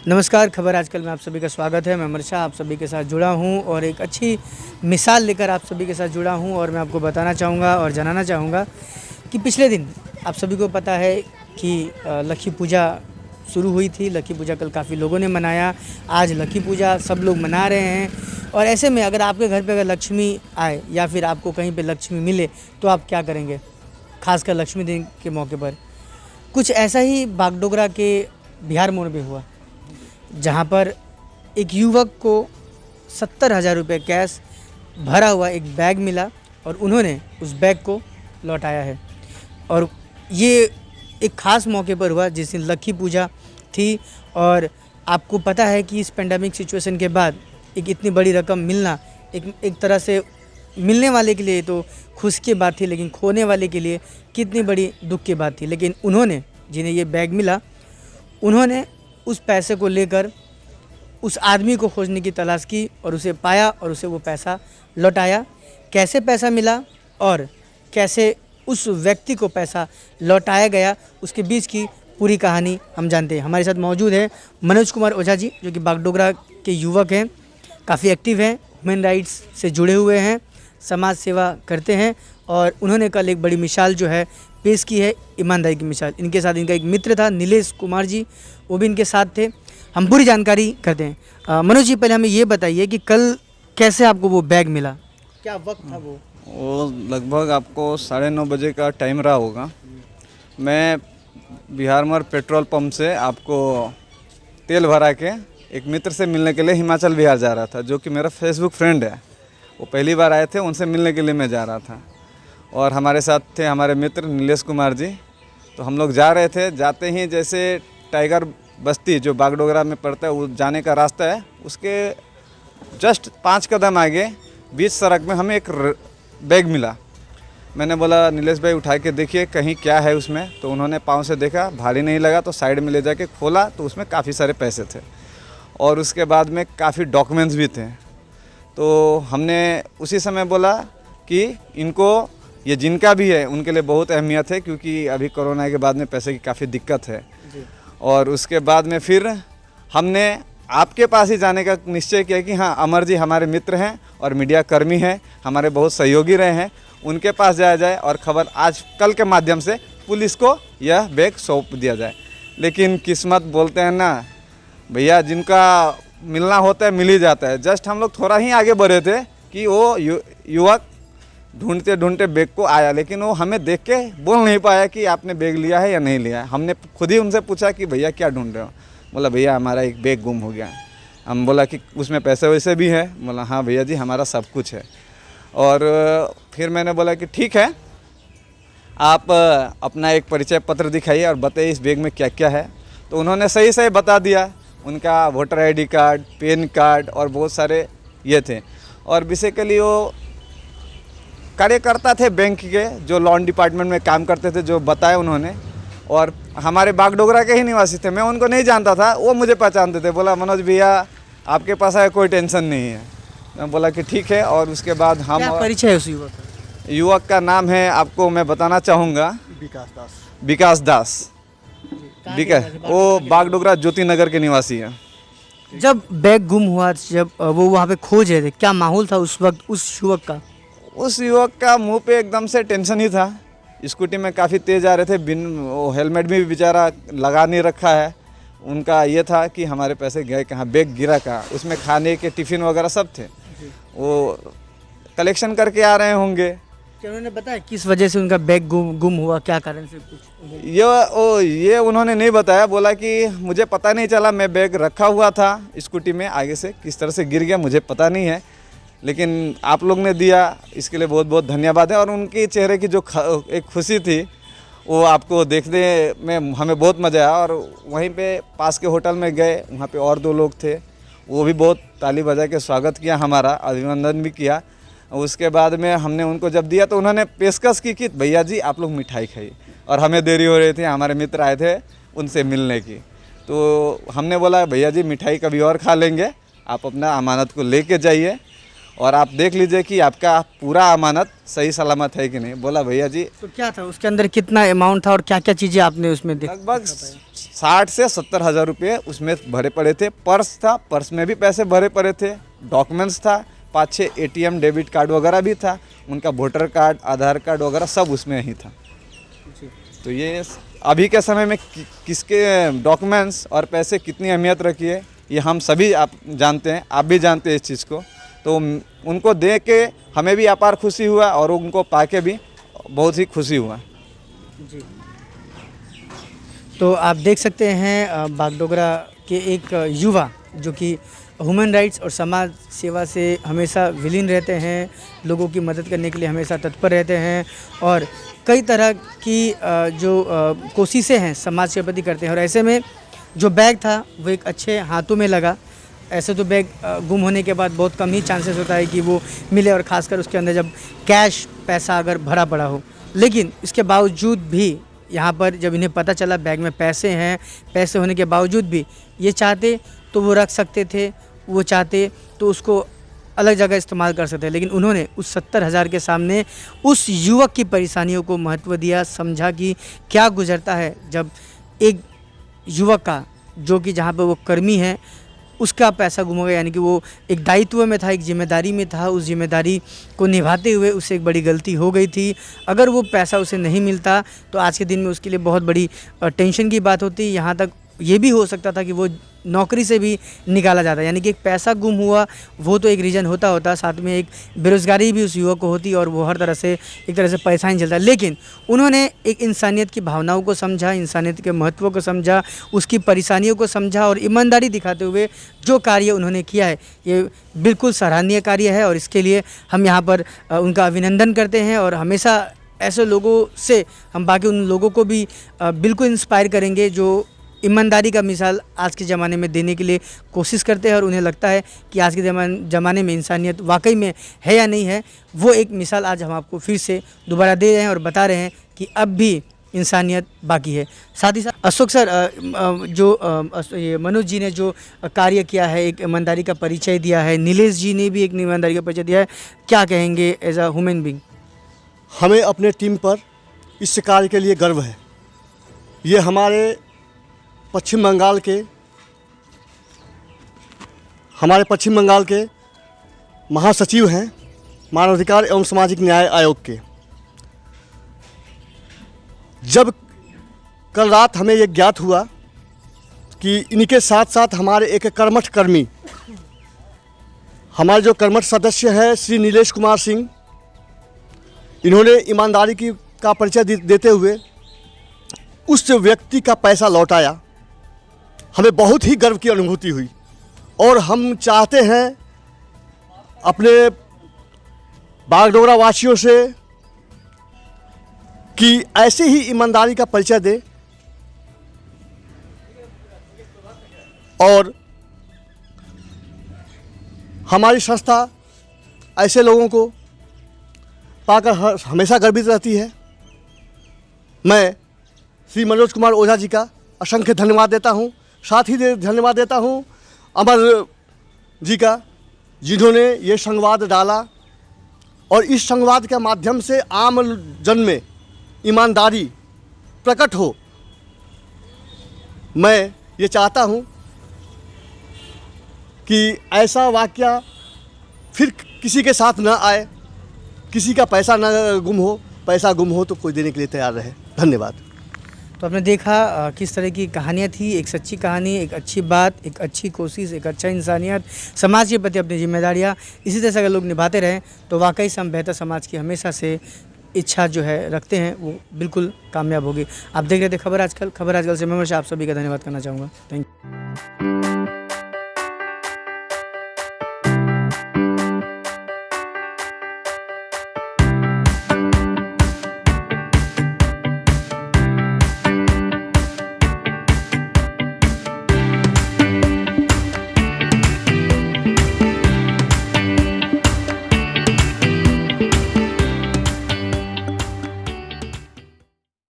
नमस्कार, खबर आजकल में आप सभी का स्वागत है। मैं अमर आप सभी के साथ जुड़ा हूं और एक अच्छी मिसाल लेकर आप सभी के साथ जुड़ा हूं और मैं आपको बताना चाहूँगा और जनाना चाहूँगा कि पिछले दिन आप सभी को पता है कि लक्ष्मी पूजा शुरू हुई थी। लक्ष्मी पूजा कल काफ़ी लोगों ने मनाया, आज लक्ष्मी पूजा सब लोग मना रहे हैं। और ऐसे में अगर आपके घर पे अगर लक्ष्मी आए या फिर आपको कहीं पे लक्ष्मी मिले तो आप क्या करेंगे, खासकर लक्ष्मी दिन के मौके पर। कुछ ऐसा ही बागडोगरा के बिहार मोड़ में हुआ, जहाँ पर एक युवक को 70,000 रुपये कैश भरा हुआ एक बैग मिला और उन्होंने उस बैग को लौटाया है। और ये एक ख़ास मौके पर हुआ जिस दिन लक्ष्मी पूजा थी। और आपको पता है कि इस पेंडेमिक सिचुएशन के बाद एक इतनी बड़ी रकम मिलना एक तरह से मिलने वाले के लिए तो खुशी की बात थी, लेकिन खोने वाले के लिए कितनी बड़ी दुख की बात थी। लेकिन उन्होंने, जिन्हें ये बैग मिला, उन्होंने उस पैसे को लेकर उस आदमी को खोजने की तलाश की और उसे पाया और उसे वो पैसा लौटाया। कैसे पैसा मिला और कैसे उस व्यक्ति को पैसा लौटाया गया, उसके बीच की पूरी कहानी हम जानते हैं। हमारे साथ मौजूद है मनोज कुमार ओझा जी, जो कि बागडोगरा के युवक हैं, काफ़ी एक्टिव हैं, ह्यूमन राइट्स से जुड़े हुए हैं, समाज सेवा करते हैं और उन्होंने कल एक बड़ी मिसाल जो है पेश की है, ईमानदारी की मिसाल। इनके साथ इनका एक मित्र था नीलेश कुमार जी, वो भी इनके साथ थे। हम पूरी जानकारी करते हैं। मनोज जी, पहले हमें ये बताइए कि कल कैसे आपको वो बैग मिला, क्या वक्त था वो लगभग आपको 9:30 बजे का टाइम रहा होगा। मैं बिहार मोड़ पेट्रोल पंप से आपको तेल भरा के एक मित्र से मिलने के लिए हिमाचल बिहार जा रहा था, जो कि मेरा फेसबुक फ्रेंड है। वो पहली बार आए थे, उनसे मिलने के लिए मैं जा रहा था और हमारे साथ थे हमारे मित्र नीलेश कुमार जी। तो हम लोग जा रहे थे, जाते ही जैसे टाइगर बस्ती जो बागडोगरा में पड़ता है, वो जाने का रास्ता है, उसके जस्ट 5 कदम आगे बीच सड़क में हमें एक बैग मिला। मैंने बोला नीलेश भाई उठा के देखिए कहीं क्या है उसमें। तो उन्होंने पाँव से देखा, भारी नहीं लगा, तो साइड में ले जाके खोला तो उसमें काफ़ी सारे पैसे थे और उसके बाद में काफ़ी डॉक्यूमेंट्स भी थे। तो हमने उसी समय बोला कि इनको, ये जिनका भी है उनके लिए बहुत अहमियत है, क्योंकि अभी कोरोना के बाद में पैसे की काफ़ी दिक्कत है। और उसके बाद में फिर हमने आपके पास ही जाने का निश्चय किया कि हाँ, अमर जी हमारे मित्र हैं और मीडिया कर्मी हैं, हमारे बहुत सहयोगी रहे हैं, उनके पास जाया जाए और खबर आज कल के माध्यम से पुलिस को यह बैग सौंप दिया जाए। लेकिन किस्मत बोलते हैं ना भैया, जिनका मिलना होता है मिल ही जाता है। जस्ट हम लोग थोड़ा ही आगे बढ़े थे कि वो युवक ढूंढते ढूंढते बैग को आया, लेकिन वो हमें देख के बोल नहीं पाया कि आपने बैग लिया है या नहीं लिया है। हमने खुद ही उनसे पूछा कि भैया क्या ढूंढ रहे हो। बोला भैया हमारा एक बैग गुम हो गया। हम बोला कि उसमें पैसे वैसे भी हैं। बोला हाँ भैया जी हमारा सब कुछ है। और फिर मैंने बोला कि ठीक है, आप अपना एक परिचय पत्र दिखाइए और बताइए इस बैग में क्या क्या है। तो उन्होंने सही सही बता दिया। उनका voter ID card, pan card और बहुत सारे ये थे। और बेसिकली वो कार्यकर्ता थे बैंक के, जो लोन डिपार्टमेंट में काम करते थे, जो बताया उन्होंने। और हमारे बागडोगरा के ही निवासी थे, मैं उनको नहीं जानता था, वो मुझे पहचानते थे। बोला मनोज भैया आपके पास आया, कोई टेंशन नहीं है। मैं बोला कि ठीक है। और उसके बाद हम, क्या परिचय है उस युवक का? युवक का नाम है, आपको मैं बताना चाहूँगा, विकास दास। वो बागडोगरा ज्योति नगर के निवासी है। जब बैग गुम हुआ, जब वो वहाँ पे खोज रहे थे, क्या माहौल था उस वक्त उस युवक का? उस युवक का मुंह पे एकदम से टेंशन ही था। स्कूटी में काफ़ी तेज़ आ रहे थे, बिन वो हेलमेट भी बेचारा लगा नहीं रखा है। उनका ये था कि हमारे पैसे गए कहाँ, बैग गिरा कहाँ। उसमें खाने के टिफ़िन वगैरह सब थे, वो कलेक्शन करके आ रहे होंगे। क्या उन्होंने बताया किस वजह से उनका बैग गुम हुआ, क्या कारण से? कुछ ये उन्होंने नहीं बताया। बोला कि मुझे पता नहीं चला, मैं बैग रखा हुआ था स्कूटी में, आगे से किस तरह से गिर गया मुझे पता नहीं है, लेकिन आप लोग ने दिया, इसके लिए बहुत बहुत धन्यवाद है। और उनके चेहरे की जो एक खुशी थी, वो आपको देखने में हमें बहुत मज़ा आया। और वहीं पे पास के होटल में गए, वहाँ पे और 2 लोग थे, वो भी बहुत ताली बजा के स्वागत किया, हमारा अभिनंदन भी किया। उसके बाद में हमने उनको जब दिया तो उन्होंने पेशकश की कि भैया जी आप लोग मिठाई खाइए। और हमें देरी हो रही थी, हमारे मित्र आए थे उनसे मिलने की। तो हमने बोला भैया जी मिठाई कभी और खा लेंगे, आप अपना अमानत को लेके जाइए। और आप देख लीजिए कि आपका पूरा अमानत सही सलामत है कि नहीं। बोला भैया जी तो क्या था उसके अंदर, कितना अमाउंट था और क्या क्या चीज़ें आपने उसमें देखा? लगभग 60 से 70 हज़ार रुपये उसमें भरे पड़े थे। पर्स था, पर्स में भी पैसे भरे पड़े थे। डॉक्यूमेंट्स था, 5-6 ATM डेबिट कार्ड वगैरह भी था, उनका वोटर कार्ड, आधार कार्ड वगैरह सब उसमें ही था। तो ये अभी के समय में किसके डॉक्यूमेंट्स और पैसे कितनी अहमियत रखी है ये हम सभी आप जानते हैं, आप भी जानते हैं इस चीज़ को। तो उनको देख के हमें भी अपार खुशी हुआ और उनको पाके भी बहुत ही खुशी हुआ। जी, तो आप देख सकते हैं बागडोगरा के एक युवा जो कि ह्यूमन राइट्स और समाज सेवा से हमेशा विलीन रहते हैं, लोगों की मदद करने के लिए हमेशा तत्पर रहते हैं और कई तरह की जो कोशिशें हैं समाज के प्रति करते हैं। और ऐसे में जो बैग था वो एक अच्छे हाथों में लगा। ऐसे तो बैग गुम होने के बाद बहुत कम ही चांसेस होता है कि वो मिले, और ख़ासकर उसके अंदर जब कैश पैसा अगर भरा पड़ा हो। लेकिन इसके बावजूद भी यहाँ पर जब इन्हें पता चला बैग में पैसे हैं, पैसे होने के बावजूद भी ये चाहते तो वो रख सकते थे, वो चाहते तो उसको अलग जगह इस्तेमाल कर सकते हैं। लेकिन उन्होंने उस 70,000 के सामने उस युवक की परेशानियों को महत्व दिया, समझा कि क्या गुजरता है जब एक युवक का, जो कि जहाँ पे वो कर्मी है, उसका पैसा गुम हो गया। यानी कि वो एक दायित्व में था, एक जिम्मेदारी में था, उस जिम्मेदारी को निभाते हुए उससे एक बड़ी गलती हो गई थी। अगर वो पैसा उसे नहीं मिलता तो आज के दिन में उसके लिए बहुत बड़ी टेंशन की बात होती। यहाँ तक ये भी हो सकता था कि वो नौकरी से भी निकाला जाता। यानी कि एक पैसा गुम हुआ वो तो एक रीज़न होता, साथ में एक बेरोज़गारी भी उस युवक को होती और वो हर तरह से एक तरह से परेशानी झेलता। लेकिन उन्होंने एक इंसानियत की भावनाओं को समझा, इंसानियत के महत्व को समझा, उसकी परेशानियों को समझा और ईमानदारी दिखाते हुए जो कार्य उन्होंने किया है ये बिल्कुल सराहनीय कार्य है। और इसके लिए हम यहाँ पर उनका अभिनंदन करते हैं और हमेशा ऐसे लोगों से हम बाकी उन लोगों को भी बिल्कुल इंस्पायर करेंगे जो ईमानदारी का मिसाल आज के ज़माने में देने के लिए कोशिश करते हैं और उन्हें लगता है कि आज के ज़माने में इंसानियत वाकई में है या नहीं है। वो एक मिसाल आज हम आपको फिर से दोबारा दे रहे हैं और बता रहे हैं कि अब भी इंसानियत बाकी है। साथ ही साथ अशोक सर, ये मनोज जी ने जो कार्य किया है, एक ईमानदारी का परिचय दिया है, नीलेश जी ने भी एक ईमानदारी का परिचय दिया है, क्या कहेंगे एज अ ह्यूमन बीइंग? हमें अपने टीम पर इस कार्य के लिए गर्व है। ये हमारे पश्चिम बंगाल के महासचिव हैं मानवाधिकार एवं सामाजिक न्याय आयोग के। जब कल रात हमें ये ज्ञात हुआ कि इनके साथ साथ हमारे एक कर्मठ कर्मी, हमारे जो कर्मठ सदस्य हैं श्री नीलेश कुमार सिंह, इन्होंने ईमानदारी का परिचय देते हुए उस व्यक्ति का पैसा लौटाया, हमें बहुत ही गर्व की अनुभूति हुई। और हम चाहते हैं अपने बागडोगरा वासियों से कि ऐसे ही ईमानदारी का परिचय दें और हमारी संस्था ऐसे लोगों को पाकर हमेशा गर्वित रहती है। मैं श्री मनोज कुमार ओझा जी का असंख्य धन्यवाद देता हूँ। साथ ही धन्यवाद देता हूँ अमर जी का, जिन्होंने ये संवाद डाला और इस संवाद के माध्यम से आम जन में ईमानदारी प्रकट हो। मैं ये चाहता हूँ कि ऐसा वाकया फिर किसी के साथ न आए, किसी का पैसा न गुम हो। पैसा गुम हो तो कोई देने के लिए तैयार रहे। धन्यवाद। तो आपने देखा किस तरह की कहानियाँ थी, एक सच्ची कहानी, एक अच्छी बात, एक अच्छी कोशिश, एक अच्छा इंसानियत, समाज के प्रति अपनी जिम्मेदारियाँ इसी तरह से अगर लोग निभाते रहें तो वाकई से हम बेहतर समाज की हमेशा से इच्छा जो है रखते हैं वो बिल्कुल कामयाब होगी। आप देख रहे थे खबर आजकल से मैं हमेशा आप सभी का धन्यवाद करना चाहूँगा। Thank you.